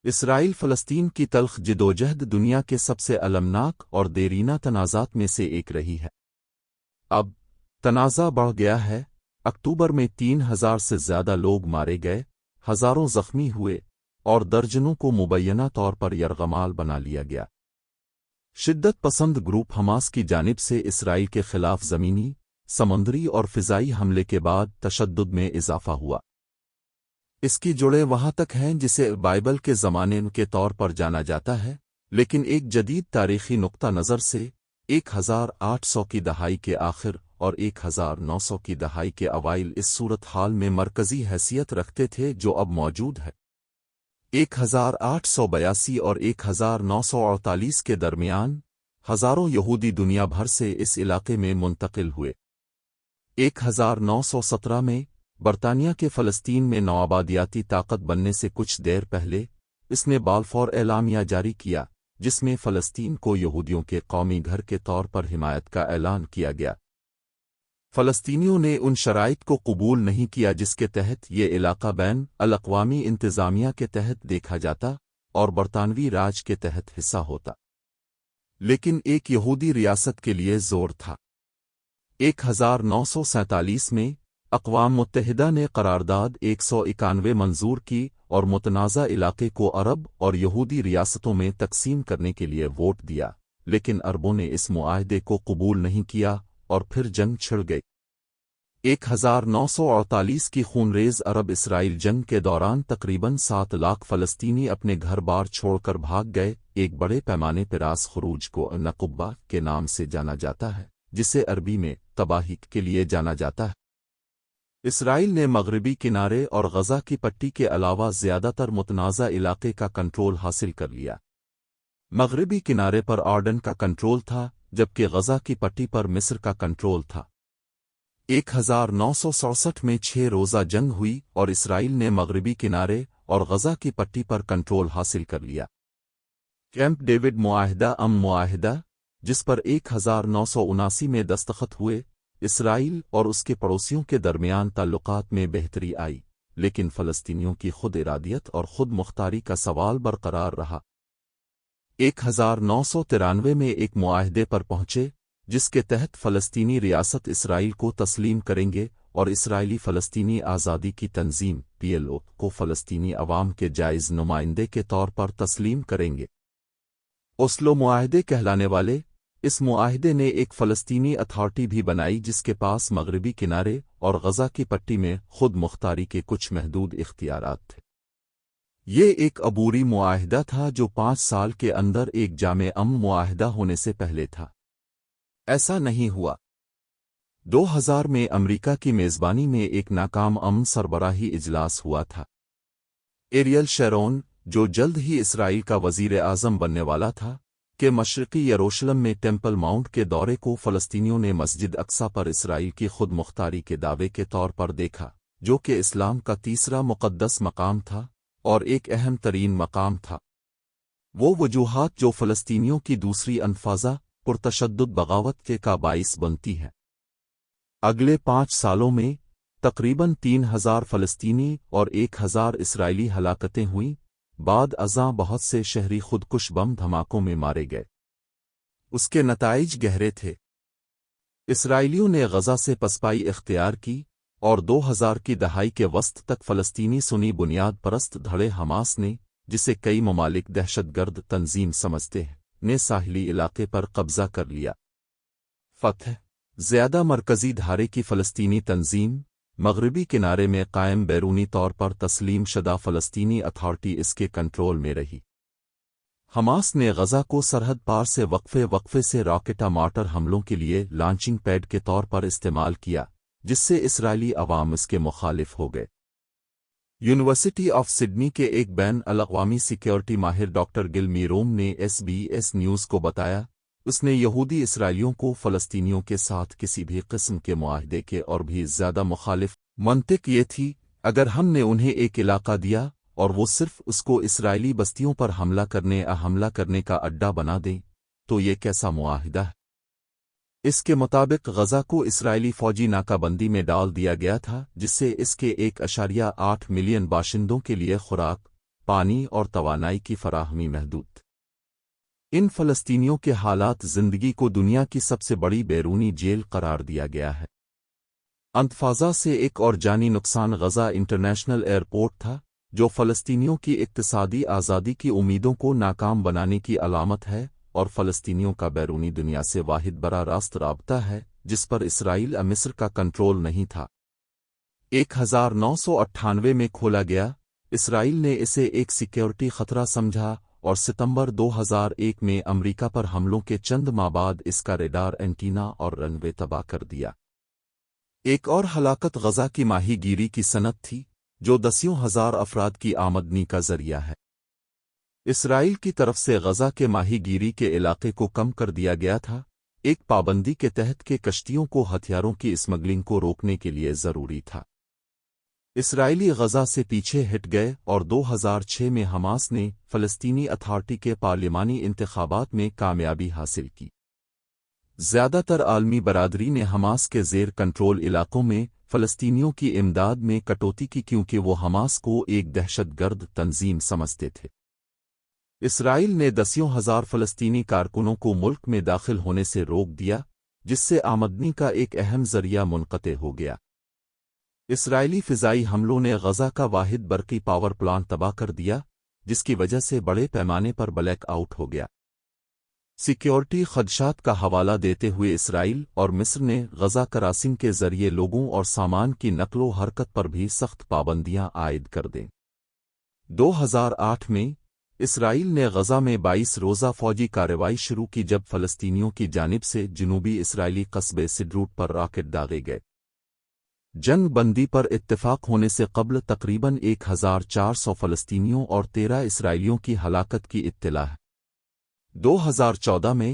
اسرائیل فلسطین کی تلخ جدوجہد دنیا کے سب سے المناک اور دیرینہ تنازعات میں سے ایک رہی ہے۔ اب تنازع بڑھ گیا ہے۔ اکتوبر میں 3000 سے زیادہ لوگ مارے گئے، ہزاروں زخمی ہوئے اور درجنوں کو مبینہ طور پر یرغمال بنا لیا گیا۔ شدت پسند گروپ حماس کی جانب سے اسرائیل کے خلاف زمینی، سمندری اور فضائی حملے کے بعد تشدد میں اضافہ ہوا۔ اس کی جڑیں وہاں تک ہیں جسے بائبل کے زمانے کے طور پر جانا جاتا ہے، لیکن ایک جدید تاریخی نقطہ نظر سے 1800 کی دہائی کے آخر اور 1900 کی دہائی کے اوائل اس صورتحال میں مرکزی حیثیت رکھتے تھے جو اب موجود ہے۔ 1882 اور 1948 کے درمیان ہزاروں یہودی دنیا بھر سے اس علاقے میں منتقل ہوئے۔ 1917 میں برطانیہ کے فلسطین میں نوآبادیاتی طاقت بننے سے کچھ دیر پہلے اس نے بالفور اعلامیہ جاری کیا، جس میں فلسطین کو یہودیوں کے قومی گھر کے طور پر حمایت کا اعلان کیا گیا۔ فلسطینیوں نے ان شرائط کو قبول نہیں کیا جس کے تحت یہ علاقہ بین الاقوامی انتظامیہ کے تحت دیکھا جاتا اور برطانوی راج کے تحت حصہ ہوتا، لیکن ایک یہودی ریاست کے لیے زور تھا۔ 1947 میں اقوام متحدہ نے قرارداد 191 منظور کی اور متنازع علاقے کو عرب اور یہودی ریاستوں میں تقسیم کرنے کے لیے ووٹ دیا، لیکن عربوں نے اس معاہدے کو قبول نہیں کیا اور پھر جنگ چھڑ گئی۔ 1948 کی خونریز عرب اسرائیل جنگ کے دوران تقریباً 7 لاکھ فلسطینی اپنے گھر بار چھوڑ کر بھاگ گئے۔ ایک بڑے پیمانے پر راس خروج کو نقبہ کے نام سے جانا جاتا ہے، جسے عربی میں تباہی کے لیے جانا جاتا ہے۔ اسرائیل نے مغربی کنارے اور غزہ کی پٹی کے علاوہ زیادہ تر متنازع علاقے کا کنٹرول حاصل کر لیا۔ مغربی کنارے پر آرڈن کا کنٹرول تھا، جبکہ غزہ کی پٹی پر مصر کا کنٹرول تھا۔ 1967 میں 6 روزہ جنگ ہوئی اور اسرائیل نے مغربی کنارے اور غزہ کی پٹی پر کنٹرول حاصل کر لیا۔ کیمپ ڈیوڈ معاہدہ معاہدہ، جس پر 1979 میں دستخط ہوئے، اسرائیل اور اس کے پڑوسیوں کے درمیان تعلقات میں بہتری آئی، لیکن فلسطینیوں کی خود ارادیت اور خود مختاری کا سوال برقرار رہا۔ 1993 میں ایک معاہدے پر پہنچے جس کے تحت فلسطینی ریاست اسرائیل کو تسلیم کریں گے اور اسرائیلی فلسطینی آزادی کی تنظیم PLO کو فلسطینی عوام کے جائز نمائندے کے طور پر تسلیم کریں گے۔ اوسلو معاہدے کہلانے والے اس معاہدے نے ایک فلسطینی اتھارٹی بھی بنائی جس کے پاس مغربی کنارے اور غزہ کی پٹی میں خود مختاری کے کچھ محدود اختیارات تھے۔ یہ ایک عبوری معاہدہ تھا جو 5 سال کے اندر ایک جامع معاہدہ ہونے سے پہلے تھا۔ ایسا نہیں ہوا۔ 2000 میں امریکہ کی میزبانی میں ایک ناکام سربراہی اجلاس ہوا تھا۔ ایریل شیرون، جو جلد ہی اسرائیل کا وزیر اعظم بننے والا تھا، کہ مشرقی یروشلم میں ٹیمپل ماؤنٹ کے دورے کو فلسطینیوں نے مسجد اقصی پر اسرائیل کی خود مختاری کے دعوے کے طور پر دیکھا، جو کہ اسلام کا تیسرا مقدس مقام تھا اور ایک اہم ترین مقام تھا۔ وہ وجوہات جو فلسطینیوں کی دوسری انفاذہ پرتشدد بغاوت کا باعث بنتی ہیں۔ اگلے 5 سالوں میں تقریباً 3000 فلسطینی اور 1000 اسرائیلی ہلاکتیں ہوئیں، بعد ازاں بہت سے شہری خودکش بم دھماکوں میں مارے گئے۔ اس کے نتائج گہرے تھے۔ اسرائیلیوں نے غزہ سے پسپائی اختیار کی اور 2000 کی دہائی کے وسط تک فلسطینی سنی بنیاد پرست دھڑے حماس نے، جسے کئی ممالک دہشت گرد تنظیم سمجھتے ہیں، نے ساحلی علاقے پر قبضہ کر لیا۔ فتح زیادہ مرکزی دھارے کی فلسطینی تنظیم، مغربی کنارے میں قائم بیرونی طور پر تسلیم شدہ فلسطینی اتھارٹی اس کے کنٹرول میں رہی۔ حماس نے غزہ کو سرحد پار سے وقفے سے راکٹا مارٹر حملوں کے لیے لانچنگ پیڈ کے طور پر استعمال کیا، جس سے اسرائیلی عوام اس کے مخالف ہو گئے۔ یونیورسٹی آف سڈنی کے ایک بین الاقوامی سیکیورٹی ماہر ڈاکٹر گل میروم نے SBS نیوز کو بتایا، اس نے یہودی اسرائیلیوں کو فلسطینیوں کے ساتھ کسی بھی قسم کے معاہدے کے اور بھی زیادہ مخالف منطق یہ تھی، اگر ہم نے انہیں ایک علاقہ دیا اور وہ صرف اس کو اسرائیلی بستیوں پر حملہ کرنے کا اڈا بنا دیں تو یہ کیسا معاہدہ ہے؟ اس کے مطابق غزہ کو اسرائیلی فوجی ناکہ بندی میں ڈال دیا گیا تھا، جس سے اس کے 1.8 ملین باشندوں کے لیے خوراک، پانی اور توانائی کی فراہمی محدود۔ ان فلسطینیوں کے حالات زندگی کو دنیا کی سب سے بڑی بیرونی جیل قرار دیا گیا ہے۔ انتفاضہ سے ایک اور جانی نقصان غزہ انٹرنیشنل ایئرپورٹ تھا، جو فلسطینیوں کی اقتصادی آزادی کی امیدوں کو ناکام بنانے کی علامت ہے اور فلسطینیوں کا بیرونی دنیا سے واحد براہ راست رابطہ ہے جس پر اسرائیل مصر کا کنٹرول نہیں تھا۔ 1998 میں کھولا گیا، اسرائیل نے اسے ایک سیکیورٹی خطرہ سمجھا اور ستمبر 2001 میں امریکہ پر حملوں کے چند ماہ بعد اس کا ریڈار اینٹینا اور رن وے تباہ کر دیا۔ ایک اور ہلاکت غزہ کی ماہی گیری کی صنعت تھی، جو دسیوں ہزار افراد کی آمدنی کا ذریعہ ہے۔ اسرائیل کی طرف سے غزہ کے ماہی گیری کے علاقے کو کم کر دیا گیا تھا، ایک پابندی کے تحت کہ کشتیوں کو ہتھیاروں کی اسمگلنگ کو روکنے کے لیے ضروری تھا۔ اسرائیلی غزہ سے پیچھے ہٹ گئے اور 2006 میں حماس نے فلسطینی اتھارٹی کے پارلیمانی انتخابات میں کامیابی حاصل کی۔ زیادہ تر عالمی برادری نے حماس کے زیر کنٹرول علاقوں میں فلسطینیوں کی امداد میں کٹوتی کی کیونکہ وہ حماس کو ایک دہشت گرد تنظیم سمجھتے تھے۔ اسرائیل نے دسیوں ہزار فلسطینی کارکنوں کو ملک میں داخل ہونے سے روک دیا، جس سے آمدنی کا ایک اہم ذریعہ منقطع ہو گیا۔ اسرائیلی فضائی حملوں نے غزہ کا واحد برقی پاور پلانٹ تباہ کر دیا، جس کی وجہ سے بڑے پیمانے پر بلیک آؤٹ ہو گیا۔ سیکیورٹی خدشات کا حوالہ دیتے ہوئے اسرائیل اور مصر نے غزہ کراسنگ کے ذریعے لوگوں اور سامان کی نقل و حرکت پر بھی سخت پابندیاں عائد کر دیں۔ 2008 میں اسرائیل نے غزہ میں 22 روزہ فوجی کارروائی شروع کی جب فلسطینیوں کی جانب سے جنوبی اسرائیلی قصبے سڈروٹ پر راکٹ داغے گئے۔ جنگ بندی پر اتفاق ہونے سے قبل تقریباً 1400 فلسطینیوں اور 13 اسرائیلیوں کی ہلاکت کی اطلاع ہے۔ 2014 میں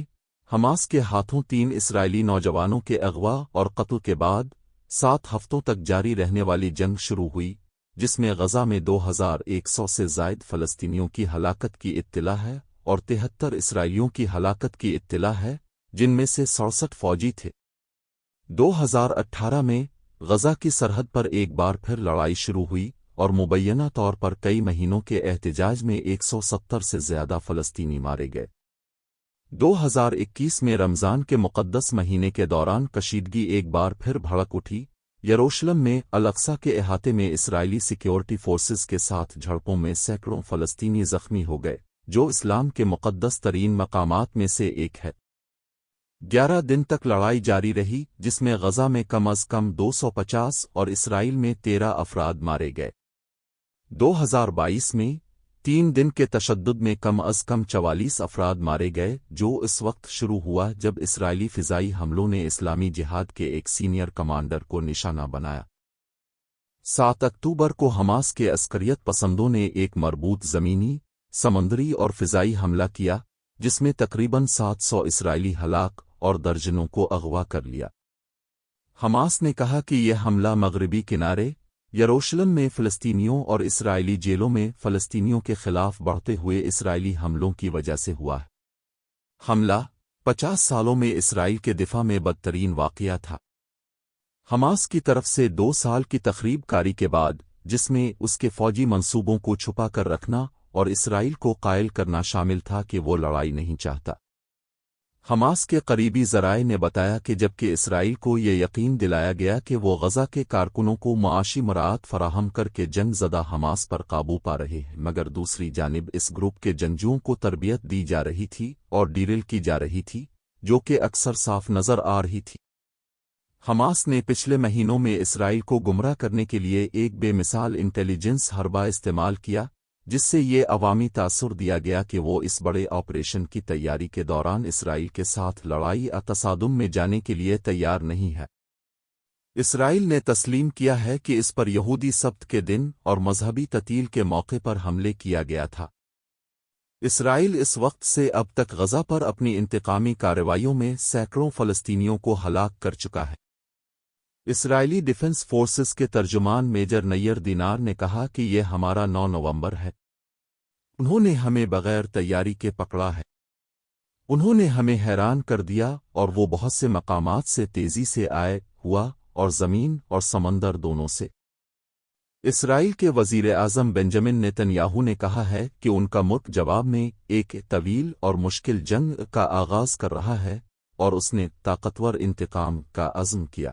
حماس کے ہاتھوں 3 اسرائیلی نوجوانوں کے اغوا اور قتل کے بعد 7 ہفتوں تک جاری رہنے والی جنگ شروع ہوئی، جس میں غزہ میں 2100 سے زائد فلسطینیوں کی ہلاکت کی اطلاع ہے اور 73 اسرائیلیوں کی ہلاکت کی اطلاع ہے، جن میں سے 67 فوجی تھے۔ 2018 میں غزہ کی سرحد پر ایک بار پھر لڑائی شروع ہوئی اور مبینہ طور پر کئی مہینوں کے احتجاج میں 170 سے زیادہ فلسطینی مارے گئے۔ 2021 میں رمضان کے مقدس مہینے کے دوران کشیدگی ایک بار پھر بھڑک اٹھی۔ یروشلم میں الاقصی کے احاطے میں اسرائیلی سیکیورٹی فورسز کے ساتھ جھڑپوں میں سینکڑوں فلسطینی زخمی ہو گئے، جو اسلام کے مقدس ترین مقامات میں سے ایک ہے۔ 11 دن تک لڑائی جاری رہی، جس میں غزہ میں کم از کم 250 اور اسرائیل میں 13 افراد مارے گئے۔ 2022 میں 3 دن کے تشدد میں کم از کم 44 افراد مارے گئے، جو اس وقت شروع ہوا جب اسرائیلی فضائی حملوں نے اسلامی جہاد کے ایک سینئر کمانڈر کو نشانہ بنایا۔ 7 اکتوبر کو حماس کے عسکریت پسندوں نے ایک مربوط زمینی، سمندری اور فضائی حملہ کیا، جس میں تقریباً 700 اسرائیلی ہلاک اور درجنوں کو اغوا کر لیا۔ حماس نے کہا کہ یہ حملہ مغربی کنارے، یروشلم میں فلسطینیوں اور اسرائیلی جیلوں میں فلسطینیوں کے خلاف بڑھتے ہوئے اسرائیلی حملوں کی وجہ سے ہوا ہے۔ حملہ 50 سالوں میں اسرائیل کے دفاع میں بدترین واقعہ تھا۔ حماس کی طرف سے 2 سال کی تخریب کاری کے بعد، جس میں اس کے فوجی منصوبوں کو چھپا کر رکھنا اور اسرائیل کو قائل کرنا شامل تھا کہ وہ لڑائی نہیں چاہتا۔ حماس کے قریبی ذرائع نے بتایا کہ جبکہ اسرائیل کو یہ یقین دلایا گیا کہ وہ غزہ کے کارکنوں کو معاشی مراعات فراہم کر کے جنگ زدہ حماس پر قابو پا رہے ہیں، مگر دوسری جانب اس گروپ کے جنگجوؤں کو تربیت دی جا رہی تھی اور ڈریل کی جا رہی تھی، جو کہ اکثر صاف نظر آ رہی تھی۔ حماس نے پچھلے مہینوں میں اسرائیل کو گمراہ کرنے کے لیے ایک بے مثال انٹیلیجنس حربہ استعمال کیا، جس سے یہ عوامی تاثر دیا گیا کہ وہ اس بڑے آپریشن کی تیاری کے دوران اسرائیل کے ساتھ لڑائی یا تصادم میں جانے کے لیے تیار نہیں ہے۔ اسرائیل نے تسلیم کیا ہے کہ اس پر یہودی سبت کے دن اور مذہبی تعطیل کے موقع پر حملے کیا گیا تھا۔ اسرائیل اس وقت سے اب تک غزہ پر اپنی انتقامی کارروائیوں میں سینکڑوں فلسطینیوں کو ہلاک کر چکا ہے۔ اسرائیلی ڈیفنس فورسز کے ترجمان میجر نیر دینار نے کہا کہ یہ ہمارا 9 نومبر ہے۔ انہوں نے ہمیں بغیر تیاری کے پکڑا ہے۔ انہوں نے ہمیں حیران کر دیا اور وہ بہت سے مقامات سے تیزی سے آئے ہوا اور زمین اور سمندر دونوں سے۔ اسرائیل کے وزیر اعظم بنجمن نیتن نے کہا ہے کہ ان کا ملک جواب میں ایک طویل اور مشکل جنگ کا آغاز کر رہا ہے اور اس نے طاقتور انتقام کا عزم کیا۔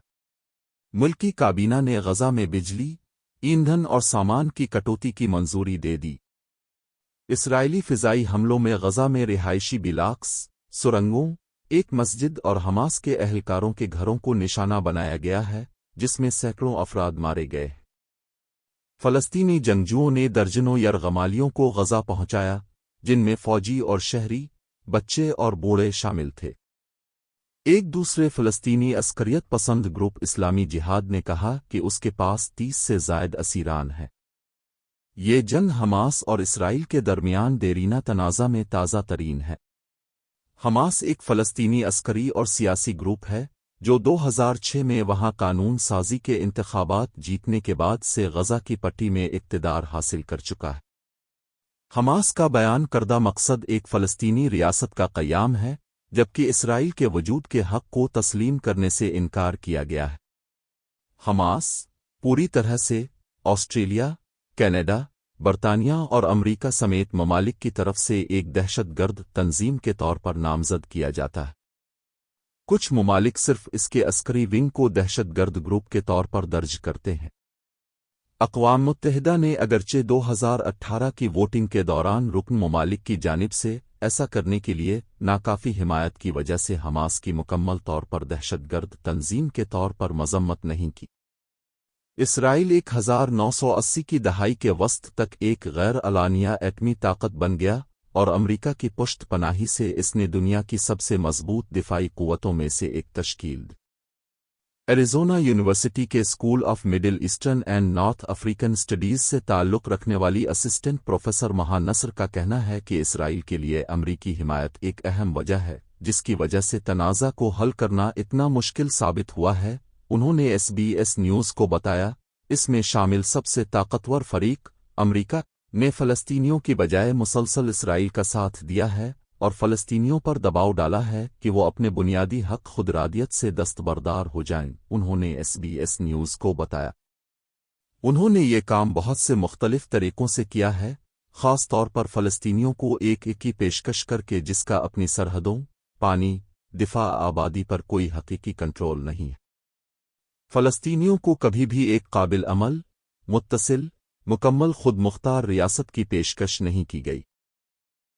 ملکی کابینہ نے غزہ میں بجلی، ایندھن اور سامان کی کٹوتی کی منظوری دے دی۔ اسرائیلی فضائی حملوں میں غزہ میں رہائشی بلاکس، سرنگوں، ایک مسجد اور حماس کے اہلکاروں کے گھروں کو نشانہ بنایا گیا ہے، جس میں سینکڑوں افراد مارے گئے۔ فلسطینی جنگجوؤں نے درجنوں یرغمالیوں کو غزہ پہنچایا، جن میں فوجی اور شہری، بچے اور بوڑھے شامل تھے۔ ایک دوسرے فلسطینی عسکریت پسند گروپ اسلامی جہاد نے کہا کہ اس کے پاس 30 سے زائد اسیران ہیں۔ یہ جنگ حماس اور اسرائیل کے درمیان دیرینہ تنازع میں تازہ ترین ہے۔ حماس ایک فلسطینی عسکری اور سیاسی گروپ ہے جو 2006 میں وہاں قانون سازی کے انتخابات جیتنے کے بعد سے غزہ کی پٹی میں اقتدار حاصل کر چکا ہے۔ حماس کا بیان کردہ مقصد ایک فلسطینی ریاست کا قیام ہے، جبکہ اسرائیل کے وجود کے حق کو تسلیم کرنے سے انکار کیا گیا ہے۔ حماس پوری طرح سے آسٹریلیا، کینیڈا، برطانیہ اور امریکہ سمیت ممالک کی طرف سے ایک دہشت گرد تنظیم کے طور پر نامزد کیا جاتا ہے۔ کچھ ممالک صرف اس کے عسکری ونگ کو دہشت گرد گروپ کے طور پر درج کرتے ہیں۔ اقوام متحدہ نے اگرچہ 2018 کی ووٹنگ کے دوران رکن ممالک کی جانب سے ایسا کرنے کے لیے ناکافی حمایت کی وجہ سے حماس کی مکمل طور پر دہشت گرد تنظیم کے طور پر مذمت نہیں کی۔ اسرائیل 1980 کی دہائی کے وسط تک ایک غیر اعلانیہ ایٹمی طاقت بن گیا اور امریکہ کی پشت پناہی سے اس نے دنیا کی سب سے مضبوط دفاعی قوتوں میں سے ایک تشکیل دی۔ ایریزونا یونیورسٹی کے school of middle eastern and north African studies سے تعلق رکھنے والی اسسٹنٹ پروفیسر مہا نصر کا کہنا ہے کہ اسرائیل کے لیے امریکی حمایت ایک اہم وجہ ہے جس کی وجہ سے تنازع کو حل کرنا اتنا مشکل ثابت ہوا ہے۔ انہوں نے SBS نیوز کو بتایا، اس میں شامل سب سے طاقتور فریق امریکہ نے فلسطینیوں کی بجائے مسلسل اسرائیل کا ساتھ دیا ہے اور فلسطینیوں پر دباؤ ڈالا ہے کہ وہ اپنے بنیادی حق خودارادیت سے دستبردار ہو جائیں، انہوں نے SBS نیوز کو بتایا۔ انہوں نے یہ کام بہت سے مختلف طریقوں سے کیا ہے، خاص طور پر فلسطینیوں کو ایک کی پیشکش کر کے جس کا اپنی سرحدوں، پانی، دفاع، آبادی پر کوئی حقیقی کنٹرول نہیں ہے۔ فلسطینیوں کو کبھی بھی ایک قابل عمل، متصل، مکمل خود مختار ریاست کی پیشکش نہیں کی گئی۔